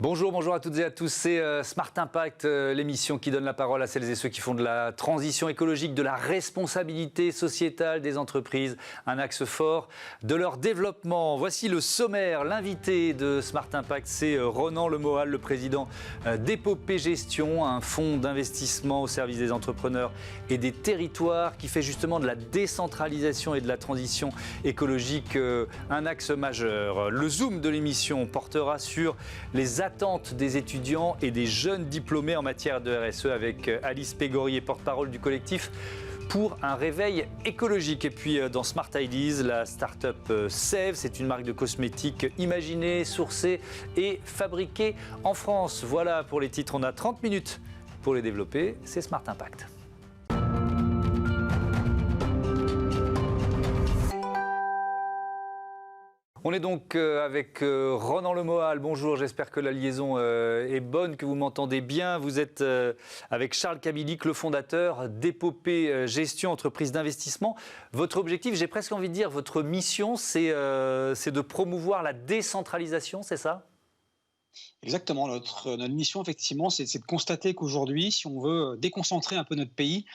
Bonjour à toutes et à tous, c'est Smart Impact, l'émission qui donne la parole à celles et ceux qui font de la transition écologique, de la responsabilité sociétale des entreprises, un axe fort de leur développement. Voici le sommaire, l'invité de Smart Impact, c'est Ronan Lemoal, le président d'Épopée Gestion, un fonds d'investissement au service des entrepreneurs et des territoires qui fait justement de la décentralisation et de la transition écologique un axe majeur. Le zoom de l'émission portera sur les attentes des étudiants et des jeunes diplômés en matière de RSE avec Alice Pégorier, porte-parole du collectif pour un réveil écologique. Et puis dans Smart Ideas, la start-up Sève, c'est une marque de cosmétiques imaginée, sourcée et fabriquée en France. Voilà pour les titres, on a 30 minutes pour les développer, c'est Smart Impact. On est donc avec Ronan Lemoal. Bonjour, j'espère que la liaison est bonne, que vous m'entendez bien. Vous êtes avec Charles Kabilik, le fondateur d'Épopée Gestion, entreprise d'investissement. Votre objectif, j'ai presque envie de dire, votre mission, c'est de promouvoir la décentralisation, c'est ça ? Exactement. Notre mission, effectivement, c'est de constater qu'aujourd'hui, si on veut déconcentrer un peu notre pays,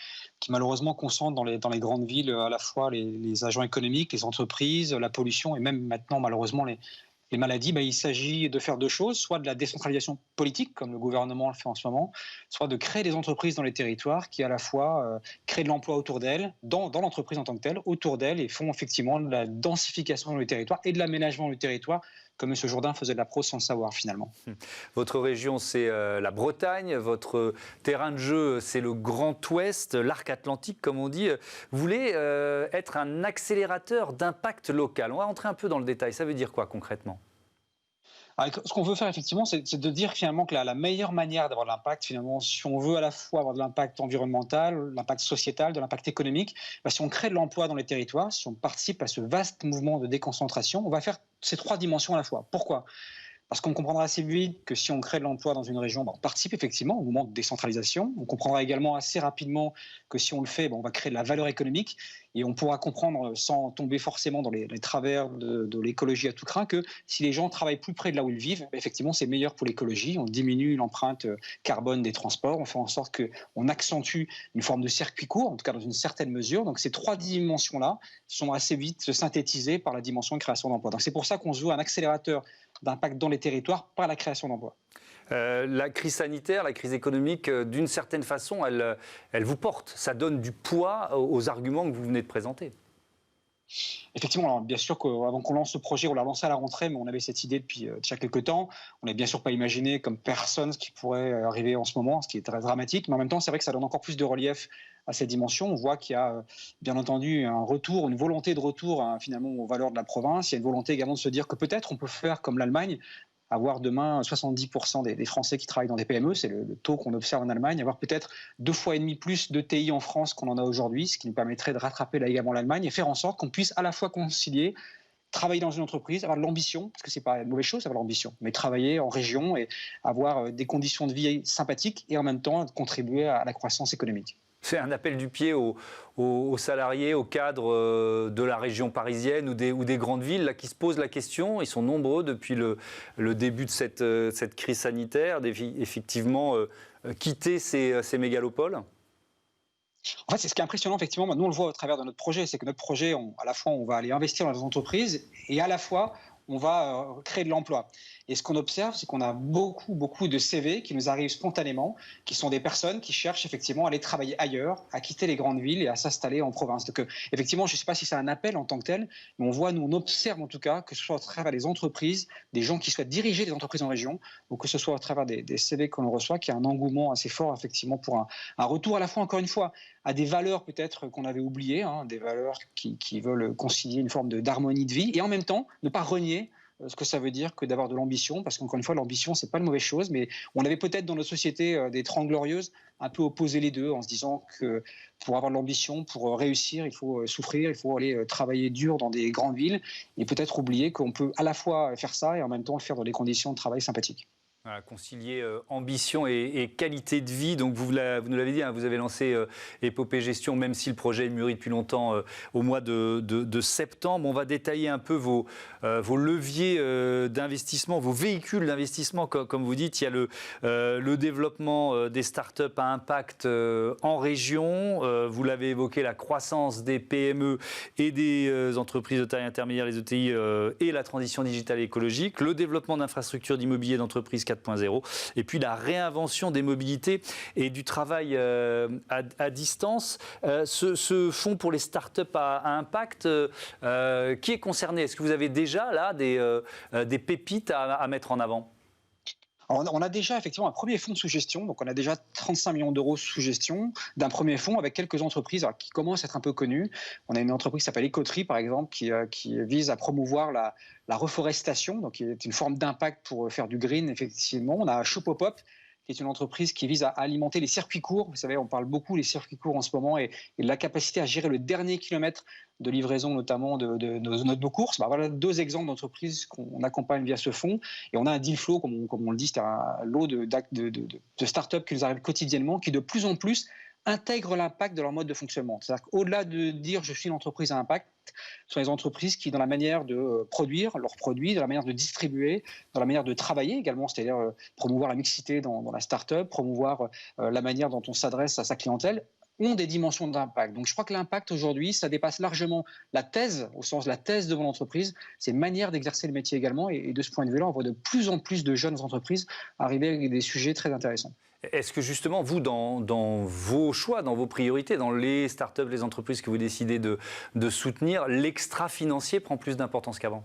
qui malheureusement concentre dans les grandes villes à la fois les agents économiques, les entreprises, la pollution et même maintenant, malheureusement, les maladies, il s'agit de faire deux choses, soit de la décentralisation politique, comme le gouvernement le fait en ce moment, soit de créer des entreprises dans les territoires qui, à la fois, créent de l'emploi autour d'elles, dans l'entreprise en tant que telle, autour d'elles, et font effectivement de la densification dans les territoires et de l'aménagement du territoire, comme M. Jourdain faisait de la prose sans le savoir, finalement. Votre région, c'est la Bretagne. Votre terrain de jeu, c'est le Grand Ouest, l'arc atlantique, comme on dit. Vous voulez être un accélérateur d'impact local. On va rentrer un peu dans le détail. Ça veut dire quoi, concrètement ? Alors, ce qu'on veut faire, effectivement, c'est de dire finalement que la meilleure manière d'avoir de l'impact, finalement, si on veut à la fois avoir de l'impact environnemental, l'impact sociétal, de l'impact économique, si on crée de l'emploi dans les territoires, si on participe à ce vaste mouvement de déconcentration, on va faire ces trois dimensions à la fois. Pourquoi ? Parce qu'on comprendra assez vite que si on crée de l'emploi dans une région, on participe effectivement au mouvement de décentralisation. On comprendra également assez rapidement que si on le fait, on va créer de la valeur économique. Et on pourra comprendre, sans tomber forcément dans les travers de l'écologie à tout craint, que si les gens travaillent plus près de là où ils vivent, effectivement, c'est meilleur pour l'écologie. On diminue l'empreinte carbone des transports. On fait en sorte qu'on accentue une forme de circuit court, en tout cas dans une certaine mesure. Donc ces trois dimensions-là sont assez vite synthétisées par la dimension de création d'emplois. Donc c'est pour ça qu'on se veut un accélérateur d'impact dans les territoires par la création d'emplois. La crise sanitaire, la crise économique, d'une certaine façon, elle vous porte. Ça donne du poids aux arguments que vous venez de présenter. Effectivement, alors bien sûr qu'avant qu'on lance ce projet, on l'a lancé à la rentrée, mais on avait cette idée depuis déjà quelques temps. On n'avait bien sûr pas imaginé comme personne ce qui pourrait arriver en ce moment, ce qui est très dramatique. Mais en même temps, c'est vrai que ça donne encore plus de relief à cette dimension. On voit qu'il y a bien entendu un retour, une volonté de retour finalement aux valeurs de la province. Il y a une volonté également de se dire que peut-être on peut faire comme l'Allemagne, avoir demain 70% des Français qui travaillent dans des PME, c'est le taux qu'on observe en Allemagne, avoir peut-être 2,5 fois plus de TI en France qu'on en a aujourd'hui, ce qui nous permettrait de rattraper là également l'Allemagne et faire en sorte qu'on puisse à la fois concilier travailler dans une entreprise, avoir de l'ambition, parce que c'est pas une mauvaise chose d'avoir l'ambition, mais travailler en région et avoir des conditions de vie sympathiques et en même temps contribuer à la croissance économique. C'est un appel du pied aux salariés, aux cadres de la région parisienne ou des grandes villes là, qui se posent la question. Ils sont nombreux depuis le début de cette crise sanitaire, effectivement, quitter ces mégalopoles. En fait, c'est ce qui est impressionnant, effectivement. Nous, on le voit au travers de notre projet. C'est que notre projet, à la fois, on va aller investir dans les entreprises et à la fois, on va créer de l'emploi. Et ce qu'on observe, c'est qu'on a beaucoup de CV qui nous arrivent spontanément, qui sont des personnes qui cherchent effectivement à aller travailler ailleurs, à quitter les grandes villes et à s'installer en province. Donc effectivement, je ne sais pas si c'est un appel en tant que tel, mais on observe en tout cas, que ce soit à travers les entreprises, des gens qui souhaitent diriger des entreprises en région, ou que ce soit à travers des CV que l'on reçoit, qu'il y a un engouement assez fort effectivement pour un retour à la fois, encore une fois, à des valeurs peut-être qu'on avait oubliées, des valeurs qui veulent concilier une forme d'harmonie de vie, et en même temps, ne pas renier ce que ça veut dire que d'avoir de l'ambition, parce qu'encore une fois, l'ambition, c'est pas une mauvaise chose, mais on avait peut-être dans notre société des 30 glorieuses un peu opposé les deux, en se disant que pour avoir de l'ambition, pour réussir, il faut souffrir, il faut aller travailler dur dans des grandes villes, et peut-être oublier qu'on peut à la fois faire ça et en même temps le faire dans des conditions de travail sympathiques. Voilà, concilier ambition et qualité de vie. Donc vous nous l'avez dit, hein, vous avez lancé Épopée Gestion, même si le projet est mûri depuis longtemps, au mois de septembre. On va détailler un peu vos leviers d'investissement, vos véhicules d'investissement. Comme vous dites, il y a le développement des startups à impact en région. Vous l'avez évoqué, la croissance des PME et des entreprises de taille intermédiaire, les ETI, et la transition digitale et écologique. Le développement d'infrastructures d'immobilier d'entreprise 4.0, et puis la réinvention des mobilités et du travail à distance. Ce fonds pour les startups à impact, qui est concerné? Est-ce que vous avez déjà là des pépites à mettre en avant? Alors, on a déjà effectivement un premier fonds sous gestion, donc on a déjà 35 millions d'euros sous gestion d'un premier fonds avec quelques entreprises qui commencent à être un peu connues. On a une entreprise qui s'appelle Ecotree par exemple qui vise à promouvoir la reforestation, donc qui est une forme d'impact pour faire du green effectivement. On a Shopopop qui est une entreprise qui vise à alimenter les circuits courts. Vous savez, on parle beaucoup des circuits courts en ce moment et de la capacité à gérer le dernier kilomètre de livraison, notamment de nos courses. Voilà deux exemples d'entreprises qu'on accompagne via ce fonds. Et on a un deal flow, comme on le dit, c'est un lot de startups qui nous arrivent quotidiennement, qui de plus en plus intègrent l'impact de leur mode de fonctionnement. C'est-à-dire qu'au-delà de dire je suis une entreprise à impact, ce sont les entreprises qui, dans la manière de produire leurs produits, dans la manière de distribuer, dans la manière de travailler également, c'est-à-dire promouvoir la mixité dans la start-up, promouvoir la manière dont on s'adresse à sa clientèle, ont des dimensions d'impact. Donc je crois que l'impact aujourd'hui, ça dépasse largement la thèse, au sens de la thèse de mon entreprise. C'est une manière d'exercer le métier également. Et de ce point de vue-là, on voit de plus en plus de jeunes entreprises arriver avec des sujets très intéressants. Est-ce que justement, vous, dans vos choix, dans vos priorités, dans les startups, les entreprises que vous décidez de soutenir, l'extra-financier prend plus d'importance qu'avant?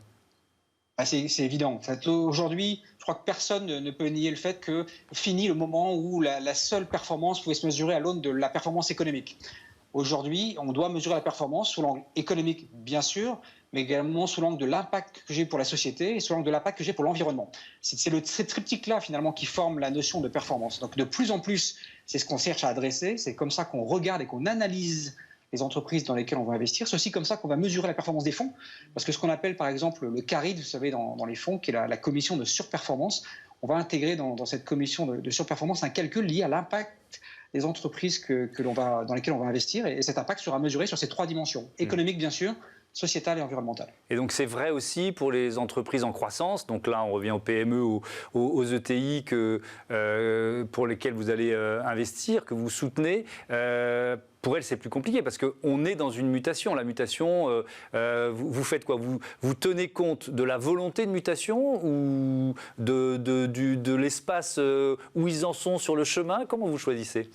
C'est évident. En fait, aujourd'hui, je crois que personne ne peut nier le fait que fini le moment où la seule performance pouvait se mesurer à l'aune de la performance économique. Aujourd'hui, on doit mesurer la performance sous l'angle économique, bien sûr, mais également sous l'angle de l'impact que j'ai pour la société et sous l'angle de l'impact que j'ai pour l'environnement. C'est ce triptyque-là, finalement, qui forme la notion de performance. Donc, de plus en plus, c'est ce qu'on cherche à adresser. C'est comme ça qu'on regarde et qu'on analyse les entreprises dans lesquelles on va investir. C'est aussi comme ça qu'on va mesurer la performance des fonds. Parce que ce qu'on appelle, par exemple, le CARID, vous savez, dans les fonds, qui est la commission de surperformance, on va intégrer dans cette commission de surperformance un calcul lié à l'impact des entreprises dans lesquelles on va investir. Et cet impact sera mesuré sur ces trois dimensions. Économique, bien sûr, sociétale et environnementale. Et donc c'est vrai aussi pour les entreprises en croissance. Donc là, on revient aux PME, aux ETI pour lesquelles vous allez investir, que vous soutenez. Pour elles, c'est plus compliqué parce qu'on est dans une mutation. La mutation, vous faites quoi? Vous tenez compte de la volonté de mutation ou de l'espace où ils en sont sur le chemin? Comment vous choisissez?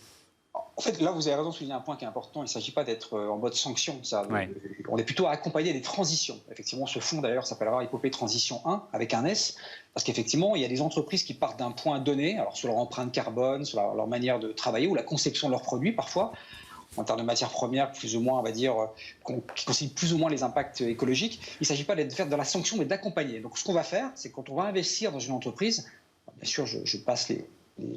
En fait, là, vous avez raison de souligner un point qui est important. Il ne s'agit pas d'être en mode sanction. Ouais. On est plutôt à accompagner des transitions. Effectivement, ce fonds, d'ailleurs, s'appellera Épopée Transition 1, avec un S, parce qu'effectivement, il y a des entreprises qui partent d'un point donné, alors sur leur empreinte carbone, sur leur manière de travailler ou la conception de leurs produits, parfois, en termes de matières premières, plus ou moins, on va dire, qui considèrent plus ou moins les impacts écologiques. Il ne s'agit pas de faire de la sanction, mais d'accompagner. Donc, ce qu'on va faire, c'est quand on va investir dans une entreprise, bien sûr, je passe les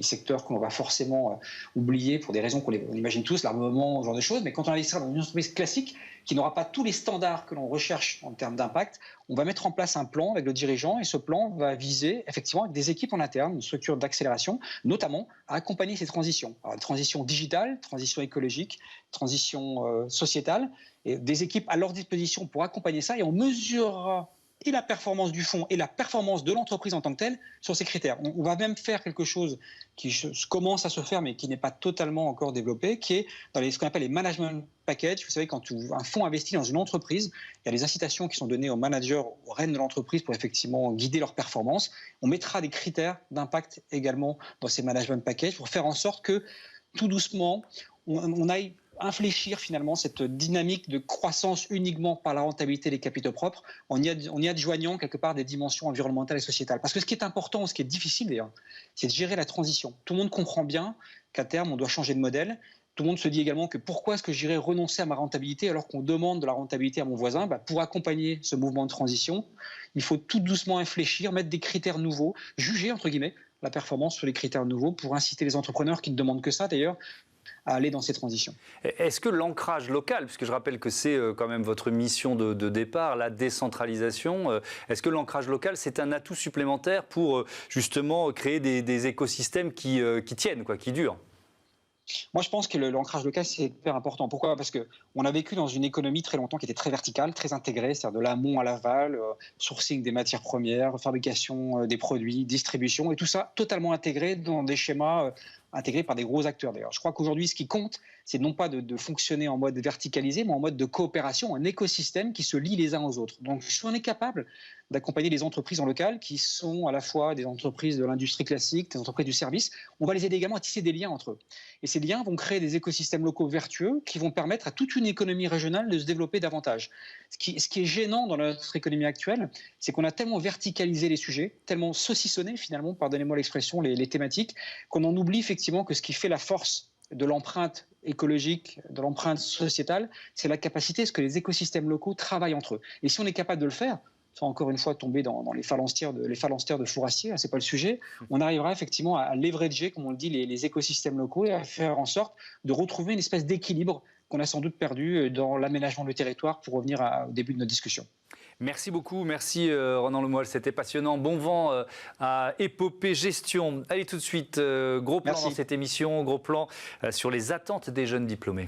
secteurs qu'on va forcément oublier pour des raisons qu'on imagine tous, l'armement, ce genre de choses, mais quand on investira dans une entreprise classique qui n'aura pas tous les standards que l'on recherche en termes d'impact, on va mettre en place un plan avec le dirigeant et ce plan va viser effectivement avec des équipes en interne, une structure d'accélération, notamment à accompagner ces transitions. Alors, transition digitale, transition écologique, transition sociétale, et des équipes à leur disposition pour accompagner ça et on mesurera et la performance du fonds et la performance de l'entreprise en tant que telle sur ces critères. On va même faire quelque chose qui commence à se faire mais qui n'est pas totalement encore développé, qui est dans ce qu'on appelle les management packages. Vous savez, quand un fonds investit dans une entreprise, il y a des incitations qui sont données aux managers, aux rênes de l'entreprise pour effectivement guider leur performance. On mettra des critères d'impact également dans ces management packages pour faire en sorte que tout doucement, on aille infléchir finalement cette dynamique de croissance uniquement par la rentabilité des capitaux propres en y adjoignant quelque part des dimensions environnementales et sociétales. Parce que ce qui est important, ce qui est difficile d'ailleurs, c'est de gérer la transition. Tout le monde comprend bien qu'à terme, on doit changer de modèle. Tout le monde se dit également que pourquoi est-ce que j'irais renoncer à ma rentabilité alors qu'on demande de la rentabilité à mon voisin? Pour accompagner ce mouvement de transition, il faut tout doucement infléchir, mettre des critères nouveaux, juger entre guillemets la performance sur les critères nouveaux pour inciter les entrepreneurs qui ne demandent que ça d'ailleurs à aller dans ces transitions. Est-ce que l'ancrage local, puisque je rappelle que c'est quand même votre mission de départ, la décentralisation, est-ce que l'ancrage local, c'est un atout supplémentaire pour justement créer des écosystèmes qui tiennent, qui durent? Moi, je pense que l'ancrage local, c'est hyper important. Pourquoi? Parce qu'on a vécu dans une économie très longtemps qui était très verticale, très intégrée, c'est-à-dire de l'amont à l'aval, sourcing des matières premières, fabrication des produits, distribution, et tout ça totalement intégré dans des schémas intégrés par des gros acteurs. D'ailleurs, je crois qu'aujourd'hui, ce qui compte, c'est non pas de fonctionner en mode verticalisé, mais en mode de coopération, un écosystème qui se lie les uns aux autres. Donc, si on est capable d'accompagner les entreprises en local, qui sont à la fois des entreprises de l'industrie classique, des entreprises du service, on va les aider également à tisser des liens entre eux. Et ces liens vont créer des écosystèmes locaux vertueux qui vont permettre à toute une économie régionale de se développer davantage. Ce qui est gênant dans notre économie actuelle, c'est qu'on a tellement verticalisé les sujets, tellement saucissonné finalement, pardonnez-moi l'expression, les thématiques, qu'on en oublie effectivement que ce qui fait la force de l'empreinte écologique, de l'empreinte sociétale, c'est la capacité à ce que les écosystèmes locaux travaillent entre eux. Et si on est capable de le faire, sans encore une fois tomber dans les phalanstères de Fourassier, ce n'est pas le sujet, on arrivera effectivement à leverager, comme on le dit, les écosystèmes locaux et à faire en sorte de retrouver une espèce d'équilibre qu'on a sans doute perdu dans l'aménagement du territoire, pour revenir au début de notre discussion. Merci beaucoup, merci Ronan Lemoyle, c'était passionnant. Bon vent à Épopée Gestion. Allez tout de suite, gros plan dans cette émission, gros plan sur les attentes des jeunes diplômés.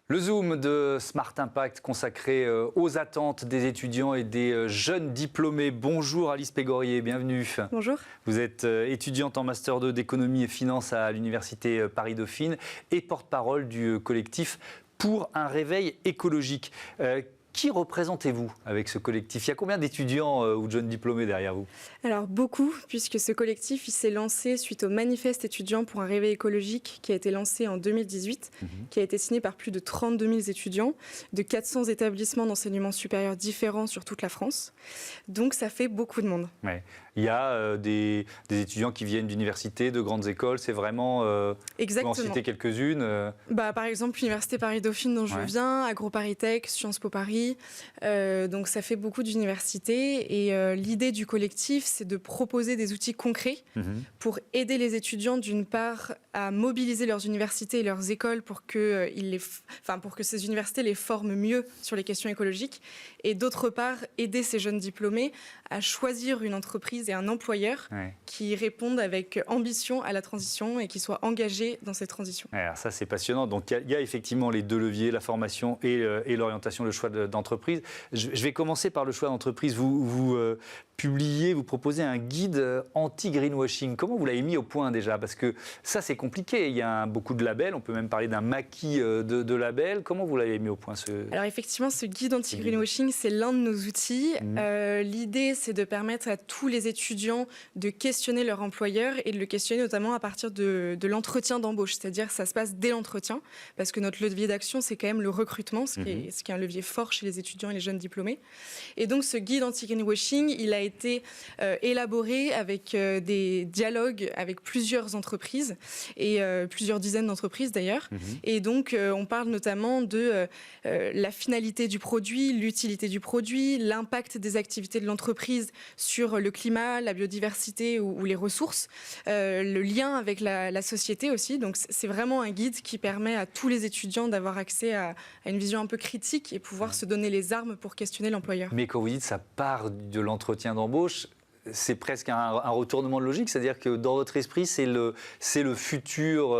Le Zoom de Smart Impact consacré aux attentes des étudiants et des jeunes diplômés. Bonjour Alice Pégorier, bienvenue. Bonjour. Vous êtes étudiante en Master 2 d'économie et finance à l'Université Paris-Dauphine et porte-parole du collectif Pour un réveil écologique. Qui représentez-vous avec ce collectif? Il y a combien d'étudiants ou de jeunes diplômés derrière vous? Alors beaucoup, puisque ce collectif il s'est lancé suite au manifeste étudiant pour un réveil écologique qui a été lancé en 2018, qui a été signé par plus de 32 000 étudiants de 400 établissements d'enseignement supérieur différents sur toute la France. Donc ça fait beaucoup de monde. Ouais. Il y a des étudiants qui viennent d'universités, de grandes écoles, c'est vraiment... Exactement. Vous en citer quelques-unes Par exemple, l'Université Paris-Dauphine dont je viens, AgroParisTech, Sciences Po Paris. Donc ça fait beaucoup d'universités. Et l'idée du collectif, c'est de proposer des outils concrets pour aider les étudiants, d'une part, à mobiliser leurs universités et leurs écoles pour que ces universités les forment mieux sur les questions écologiques. Et d'autre part, aider ces jeunes diplômés à choisir une entreprise et un employeur qui répondent avec ambition à la transition et qui soient engagés dans cette transition. Alors ça, c'est passionnant. Donc, il y a effectivement les deux leviers, la formation et l'orientation, le choix d'entreprise. Je vais commencer par le choix d'entreprise. Vous publiez, vous proposez un guide anti-greenwashing. Comment vous l'avez mis au point déjà? Parce que ça, c'est compliqué. Il y a beaucoup de labels. On peut même parler d'un maquis de labels. Comment vous l'avez mis au point Alors effectivement, ce guide anti-greenwashing, c'est l'un de nos outils. L'idée, c'est de permettre à tous les étudiants de questionner leur employeur et de le questionner notamment à partir de l'entretien d'embauche. C'est-à-dire ça se passe dès l'entretien, parce que notre levier d'action, c'est quand même le recrutement, ce qui est un levier fort chez les étudiants et les jeunes diplômés. Et donc ce guide anti-greenwashing, il a été élaboré avec des dialogues avec plusieurs entreprises et plusieurs dizaines d'entreprises d'ailleurs. Et donc on parle notamment de la finalité du produit, l'utilité du produit, l'impact des activités de l'entreprise sur le climat, la biodiversité ou les ressources, le lien avec la société aussi. Donc c'est vraiment un guide qui permet à tous les étudiants d'avoir accès à une vision un peu critique et pouvoir se donner les armes pour questionner l'employeur. Mais quand vous dites ça part de l'entretien d'embauche, c'est presque un retournement de logique, c'est-à-dire que dans votre esprit, c'est le futur,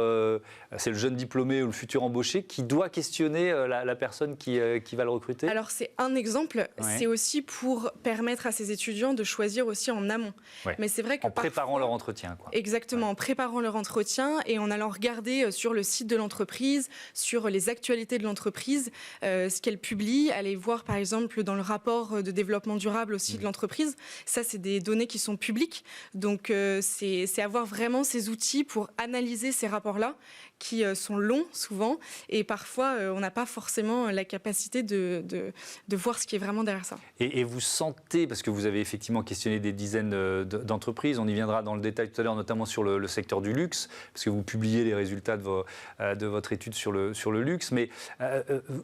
c'est le jeune diplômé ou le futur embauché qui doit questionner la personne qui va le recruter. Alors c'est un exemple, c'est aussi pour permettre à ces étudiants de choisir aussi en amont. Mais c'est vrai que en préparant leur entretien. Exactement, en préparant leur entretien et en allant regarder sur le site de l'entreprise, sur les actualités de l'entreprise, ce qu'elle publie, aller voir par exemple dans le rapport de développement durable aussi de l'entreprise. Ça, c'est des données qui sont publiques. Donc, c'est avoir vraiment ces outils pour analyser ces rapports-là qui sont longs souvent et parfois on n'a pas forcément la capacité de voir ce qui est vraiment derrière ça. Et vous sentez, parce que vous avez effectivement questionné des dizaines d'entreprises, on y viendra dans le détail tout à l'heure, notamment sur le secteur du luxe, parce que vous publiez les résultats de votre étude sur le luxe, mais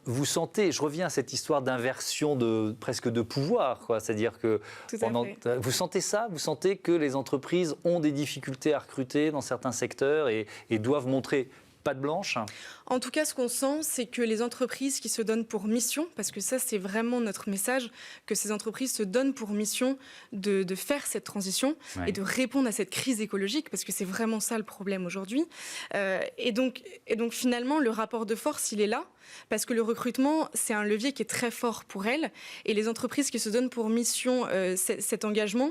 vous sentez, je reviens à cette histoire d'inversion presque de pouvoir, c'est-à-dire que vous sentez sentez ça? Vous sentez que les entreprises ont des difficultés à recruter dans certains secteurs et doivent montrer patte blanche? En tout cas, ce qu'on sent, c'est que les entreprises qui se donnent pour mission, parce que ça, c'est vraiment notre message, que ces entreprises se donnent pour mission de faire cette transition et de répondre à cette crise écologique, parce que c'est vraiment ça le problème aujourd'hui. Et donc, finalement, le rapport de force, il est là, parce que le recrutement, c'est un levier qui est très fort pour elles. Et les entreprises qui se donnent pour mission cet engagement,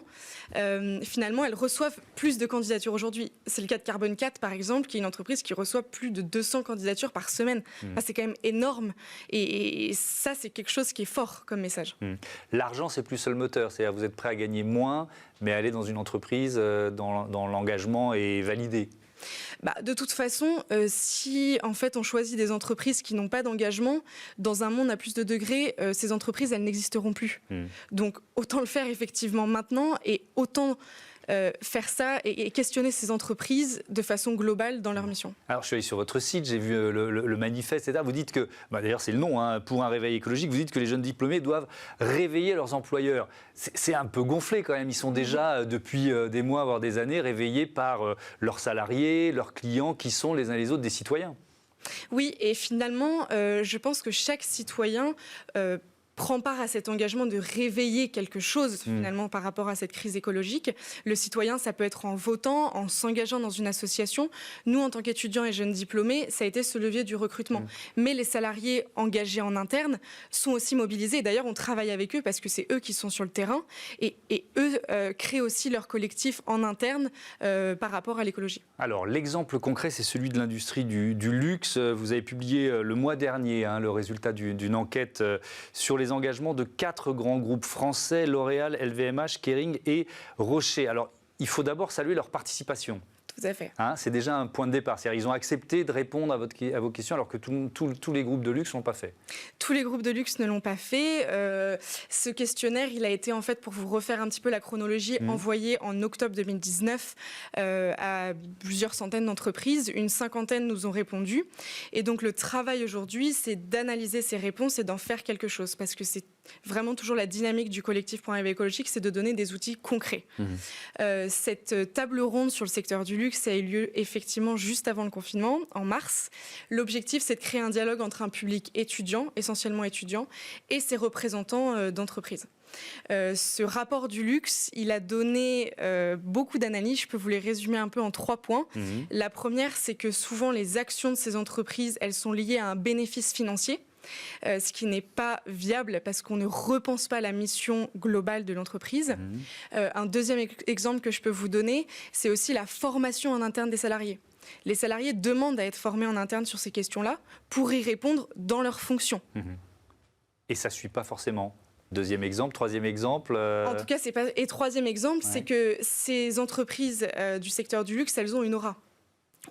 finalement, elles reçoivent plus de candidatures aujourd'hui. C'est le cas de Carbone 4, par exemple, qui est une entreprise qui reçoit plus de 200 candidatures par semaine. C'est quand même énorme. Et ça, c'est quelque chose qui est fort comme message. L'argent, c'est plus seul moteur. C'est-à-dire vous êtes prêt à gagner moins, mais aller dans une entreprise dont l'engagement est validé. De toute façon, si en fait on choisit des entreprises qui n'ont pas d'engagement, dans un monde à plus de degrés, ces entreprises, elles n'existeront plus. Donc autant le faire effectivement maintenant et autant faire ça et questionner ces entreprises de façon globale dans leur mission. Alors je suis allé sur votre site, j'ai vu le manifeste, etc. Vous dites que, d'ailleurs c'est le nom, pour un réveil écologique, vous dites que les jeunes diplômés doivent réveiller leurs employeurs. C'est un peu gonflé quand même, ils sont déjà depuis des mois, voire des années, réveillés par leurs salariés, leurs clients, qui sont les uns les autres des citoyens. Oui, et finalement, je pense que chaque citoyen prend part à cet engagement de réveiller quelque chose finalement par rapport à cette crise écologique. Le citoyen, ça peut être en votant, en s'engageant dans une association. Nous, en tant qu'étudiants et jeunes diplômés, ça a été ce levier du recrutement. Mais les salariés engagés en interne sont aussi mobilisés. D'ailleurs, on travaille avec eux parce que c'est eux qui sont sur le terrain et eux créent aussi leur collectif en interne par rapport à l'écologie. Alors, l'exemple concret, c'est celui de l'industrie du luxe. Vous avez publié le mois dernier le résultat d'une enquête sur les engagements de 4 grands groupes français, L'Oréal, LVMH, Kering et Rocher. Alors, il faut d'abord saluer leur participation. Tout à fait. C'est déjà un point de départ. C'est-à-dire qu'ils ont accepté de répondre à vos questions alors que tous les groupes de luxe ne l'ont pas fait. Tous les groupes de luxe ne l'ont pas fait. Ce questionnaire, il a été en fait, pour vous refaire un petit peu la chronologie, envoyé en octobre 2019 à plusieurs centaines d'entreprises. Une cinquantaine nous ont répondu. Et donc le travail aujourd'hui, c'est d'analyser ces réponses et d'en faire quelque chose. Parce que c'est vraiment toujours la dynamique du collectif Pour un réveil écologique, c'est de donner des outils concrets. Cette table ronde sur le secteur du luxe, ça a eu lieu effectivement juste avant le confinement, en mars. L'objectif, c'est de créer un dialogue entre un public étudiant, essentiellement étudiant, et ses représentants d'entreprises. Ce rapport du luxe, il a donné beaucoup d'analyses. Je peux vous les résumer un peu en 3 points. La première, c'est que souvent les actions de ces entreprises, elles sont liées à un bénéfice financier. Ce qui n'est pas viable parce qu'on ne repense pas la mission globale de l'entreprise. Un deuxième exemple que je peux vous donner, c'est aussi la formation en interne des salariés. Les salariés demandent à être formés en interne sur ces questions-là pour y répondre dans leurs fonctions. Et ça ne suit pas forcément. Deuxième exemple, troisième exemple. En tout cas, c'est pas. Et troisième exemple, c'est que ces entreprises du secteur du luxe, elles ont une aura.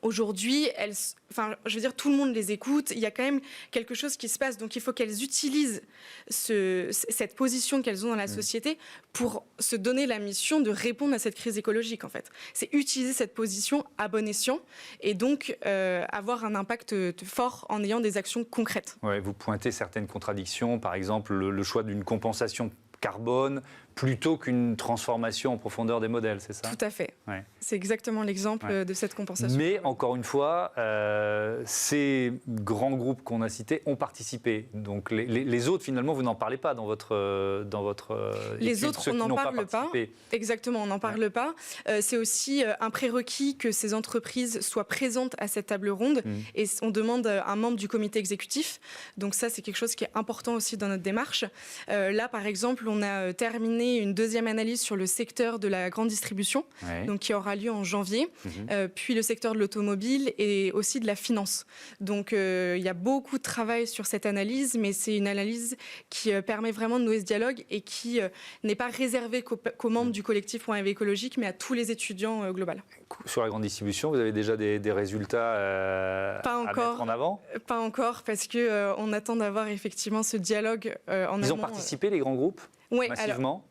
Aujourd'hui, je veux dire, tout le monde les écoute. Il y a quand même quelque chose qui se passe. Donc, il faut qu'elles utilisent cette position qu'elles ont dans la société pour se donner la mission de répondre à cette crise écologique, en fait. C'est utiliser cette position à bon escient et donc avoir un impact fort en ayant des actions concrètes. Ouais, vous pointez certaines contradictions, par exemple le choix d'une compensation carbone plutôt qu'une transformation en profondeur des modèles, c'est ça? Tout à fait. C'est exactement l'exemple de cette compensation. Mais encore une fois, ces grands groupes qu'on a cités ont participé. Donc les autres, finalement, vous n'en parlez pas dans votre les autres, on n'en parle pas. Exactement, on n'en parle pas. C'est aussi un prérequis que ces entreprises soient présentes à cette table ronde. Et on demande un membre du comité exécutif. Donc ça, c'est quelque chose qui est important aussi dans notre démarche. Là, par exemple, on a terminé une deuxième analyse sur le secteur de la grande distribution, donc qui aura lieu en janvier, puis le secteur de l'automobile et aussi de la finance. Donc il y a beaucoup de travail sur cette analyse, mais c'est une analyse qui permet vraiment de nouer ce dialogue et qui n'est pas réservée qu'aux membres du collectif Pour un réveil écologique, mais à tous les étudiants global. Sur la grande distribution, vous avez déjà des résultats à mettre en avant? Pas encore, parce qu'on attend d'avoir effectivement ce dialogue en amont. Ils ont participé, les grands groupes, oui, massivement?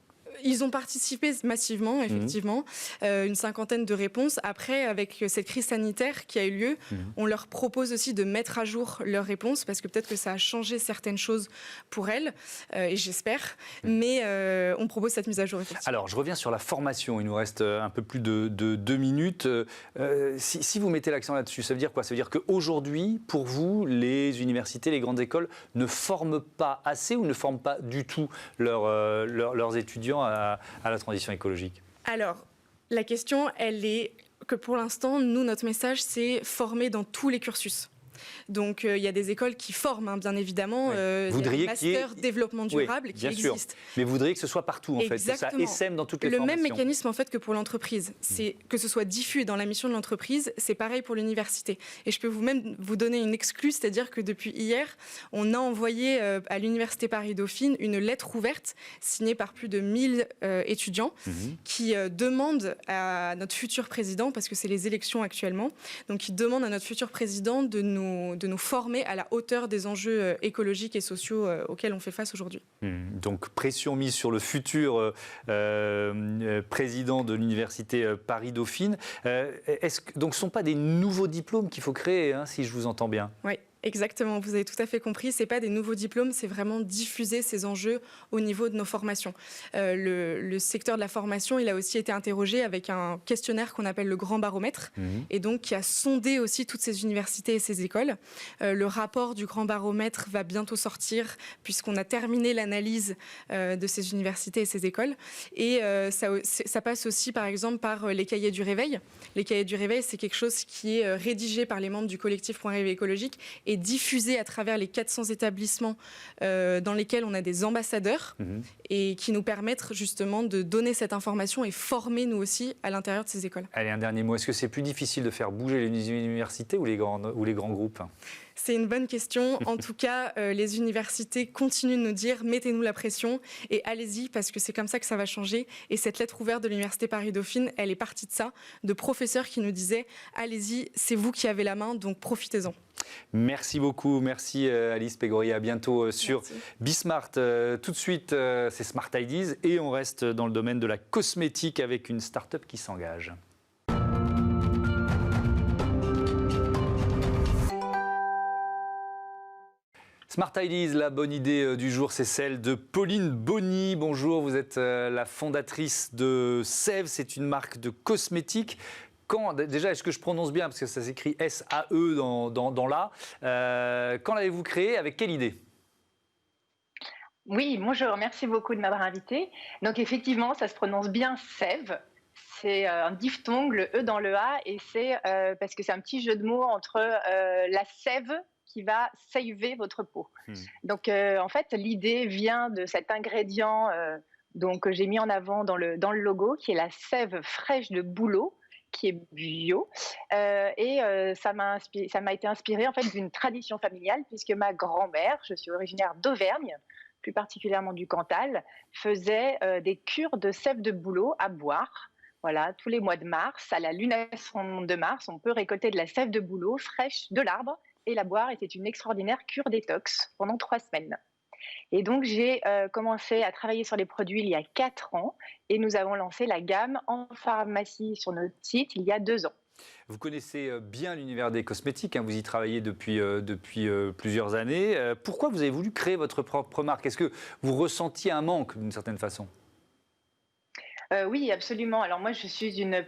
Ils ont participé massivement, effectivement, une cinquantaine de réponses. Après, avec cette crise sanitaire qui a eu lieu, on leur propose aussi de mettre à jour leurs réponses, parce que peut-être que ça a changé certaines choses pour elles, et j'espère, mais on propose cette mise à jour, effectivement. Alors, je reviens sur la formation, il nous reste un peu plus de 2 minutes. Si vous mettez l'accent là-dessus, ça veut dire quoi? Ça veut dire qu'aujourd'hui, pour vous, les universités, les grandes écoles ne forment pas assez ou ne forment pas du tout leurs étudiants à la transition écologique? Alors, la question, elle est que pour l'instant, nous, notre message, c'est former dans tous les cursus. Donc, il y a des écoles qui forment, bien évidemment. Vous voudriez il y a des masters développement durable qui existent. Mais vous voudriez que ce soit partout, en fait. Que ça essaime dans toutes les formations. Le même mécanisme, en fait, que pour l'entreprise. C'est que ce soit diffus dans la mission de l'entreprise, c'est pareil pour l'université. Et je peux vous donner une exclue, c'est-à-dire que depuis hier, on a envoyé à l'Université Paris-Dauphine une lettre ouverte signée par plus de 1000 étudiants qui demandent à notre futur président, parce que c'est les élections actuellement, donc qui demandent à notre futur président de nous former à la hauteur des enjeux écologiques et sociaux auxquels on fait face aujourd'hui. Donc pression mise sur le futur président de l'université Paris-Dauphine. Donc ce ne sont pas des nouveaux diplômes qu'il faut créer, hein, si je vous entends bien? Oui. Exactement, vous avez tout à fait compris. Ce n'est pas des nouveaux diplômes, c'est vraiment diffuser ces enjeux au niveau de nos formations. Le secteur de la formation, il a aussi été interrogé avec un questionnaire qu'on appelle le Grand Baromètre, et donc qui a sondé aussi toutes ces universités et ces écoles. Le rapport du Grand Baromètre va bientôt sortir, puisqu'on a terminé l'analyse de ces universités et ces écoles. Et ça passe aussi, par exemple, par les cahiers du réveil. Les cahiers du réveil, c'est quelque chose qui est rédigé par les membres du collectif Point Réveil écologique et diffusé à travers les 400 établissements dans lesquels on a des ambassadeurs et qui nous permettent justement de donner cette information et former nous aussi à l'intérieur de ces écoles. Allez, un dernier mot. Est-ce que c'est plus difficile de faire bouger les universités ou les grands groupes? C'est une bonne question. En tout cas, les universités continuent de nous dire « mettez-nous la pression et allez-y » parce que c'est comme ça que ça va changer. Et cette lettre ouverte de l'Université Paris-Dauphine, elle est partie de ça, de professeurs qui nous disaient « allez-y, c'est vous qui avez la main, donc profitez-en ». Merci beaucoup, merci Alice Pégory, à bientôt sur Bismart. Tout de suite, c'est Smart Ideas et on reste dans le domaine de la cosmétique avec une start-up qui s'engage. Smart Ideas, la bonne idée du jour, c'est celle de Pauline Bonny. Bonjour, vous êtes la fondatrice de Sève, c'est une marque de cosmétiques. Déjà, est-ce que je prononce bien, parce que ça s'écrit S-A-E dans là. Quand l'avez-vous créé, avec quelle idée? Oui, bonjour, merci beaucoup de m'avoir invité. Donc effectivement, ça se prononce bien Sève. C'est un diphtongue, le E dans le A, et c'est parce que c'est un petit jeu de mots entre la sève qui va saver votre peau. Donc en fait, l'idée vient de cet ingrédient que j'ai mis en avant dans le logo, qui est la sève fraîche de bouleau, qui est bio, ça m'a été inspiré en fait d'une tradition familiale, puisque ma grand-mère, je suis originaire d'Auvergne, plus particulièrement du Cantal, faisait des cures de sève de bouleau à boire. Voilà, tous les mois de mars, à la lunation de mars, on peut récolter de la sève de bouleau fraîche de l'arbre et la boire, et c'est une extraordinaire cure détox pendant 3 semaines. Et donc, j'ai commencé à travailler sur les produits il y a 4 ans et nous avons lancé la gamme en pharmacie sur notre site il y a 2 ans. Vous connaissez bien l'univers des cosmétiques, hein, vous y travaillez depuis plusieurs années. Pourquoi vous avez voulu créer votre propre marque? Est-ce que vous ressentiez un manque d'une certaine façon? Oui, absolument. Alors moi, je suis une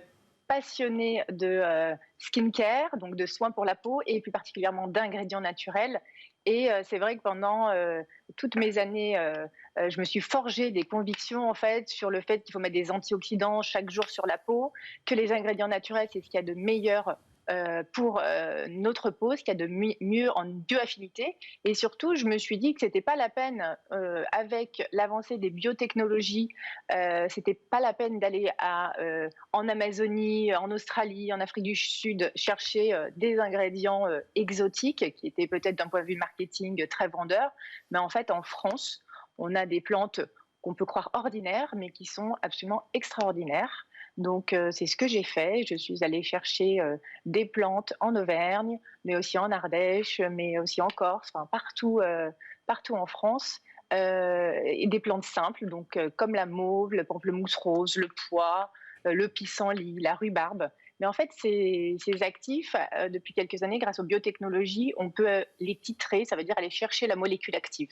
passionnée de skincare, donc de soins pour la peau et plus particulièrement d'ingrédients naturels. Et c'est vrai que pendant toutes mes années, je me suis forgé des convictions en fait sur le fait qu'il faut mettre des antioxydants chaque jour sur la peau, que les ingrédients naturels, c'est ce qu'il y a de meilleur pour notre peau, ce qu'il y a de mieux en bioaffinité. Et surtout, je me suis dit que c'était pas la peine, avec l'avancée des biotechnologies, c'était pas la peine d'aller en Amazonie, en Australie, en Afrique du Sud, chercher des ingrédients exotiques qui étaient peut-être d'un point de vue marketing très vendeurs. Mais en fait, en France, on a des plantes qu'on peut croire ordinaires, mais qui sont absolument extraordinaires. Donc, c'est ce que j'ai fait. Je suis allée chercher des plantes en Auvergne, mais aussi en Ardèche, mais aussi en Corse, enfin partout en France, et des plantes simples, donc comme la mauve, le pamplemousse rose, le pois, le pissenlit, la rhubarbe. Mais en fait, ces actifs, depuis quelques années, grâce aux biotechnologies, on peut les titrer, ça veut dire aller chercher la molécule active.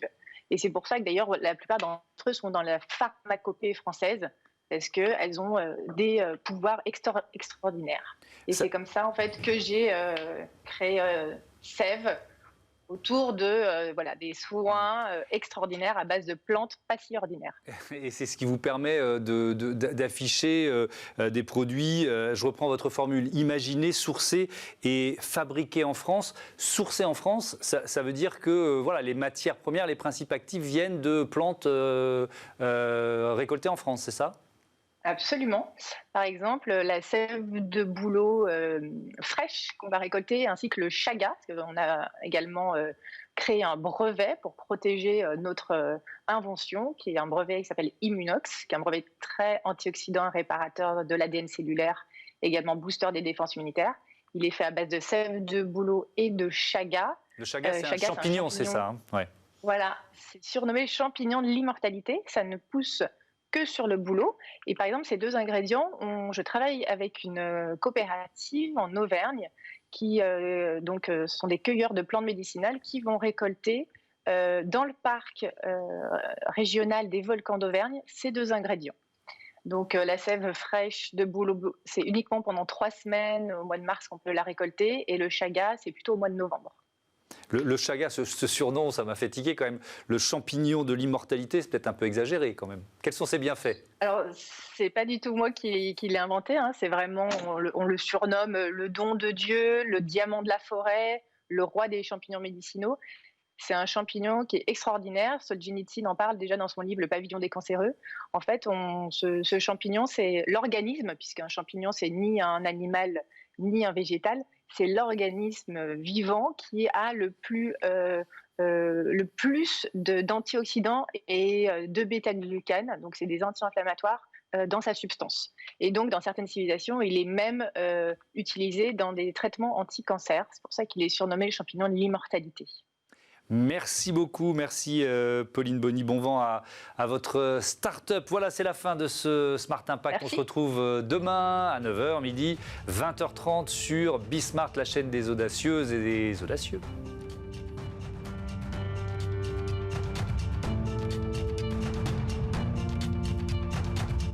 Et c'est pour ça que d'ailleurs, la plupart d'entre eux sont dans la pharmacopée française, parce qu'elles ont des pouvoirs extraordinaires. Et c'est comme ça, en fait, que j'ai créé Sève, autour de des soins extraordinaires à base de plantes pas si ordinaires. Et c'est ce qui vous permet d'afficher des produits, je reprends votre formule, imaginés, sourcés et fabriqués en France. Sourcés en France, ça veut dire que les matières premières, les principes actifs viennent de plantes récoltées en France, c'est ça ? Absolument. Par exemple, la sève de bouleau fraîche qu'on va récolter, ainsi que le chaga, parce qu'on a également créé un brevet pour protéger notre invention, qui est un brevet qui s'appelle Immunox, qui est un brevet très antioxydant, réparateur de l'ADN cellulaire, également booster des défenses immunitaires. Il est fait à base de sève de bouleau et de chaga. Le chaga, c'est un champignon, c'est ça, hein, ouais. Voilà, c'est surnommé le champignon de l'immortalité. Ça ne pousse que sur le bouleau. Et par exemple, ces deux ingrédients, je travaille avec une coopérative en Auvergne qui sont des cueilleurs de plantes médicinales qui vont récolter dans le parc régional des volcans d'Auvergne ces deux ingrédients. Donc la sève fraîche de bouleau, c'est uniquement pendant 3 semaines, au mois de mars qu'on peut la récolter, et le chaga, c'est plutôt au mois de novembre. Le chaga, ce surnom, ça m'a fait tiquer quand même. Le champignon de l'immortalité, c'est peut-être un peu exagéré quand même. Quels sont ses bienfaits ? Alors, c'est pas du tout moi qui l'ai inventé. Hein. C'est vraiment, on le surnomme le don de Dieu, le diamant de la forêt, le roi des champignons médicinaux. C'est un champignon qui est extraordinaire. Solzhenitsyn en parle déjà dans son livre Le pavillon des cancéreux. En fait, ce champignon, c'est l'organisme, puisqu'un champignon, c'est ni un animal ni un végétal. C'est l'organisme vivant qui a le plus d'antioxydants et de bêta-glucanes, donc c'est des anti-inflammatoires, dans sa substance. Et donc, dans certaines civilisations, il est même utilisé dans des traitements anti-cancer. C'est pour ça qu'il est surnommé le champignon de l'immortalité. Merci beaucoup, merci Pauline Bonny, bon vent à votre start-up. Voilà, c'est la fin de ce Smart Impact. Merci. On se retrouve demain à 9h, midi, 20h30 sur Bismart, la chaîne des audacieuses et des audacieux.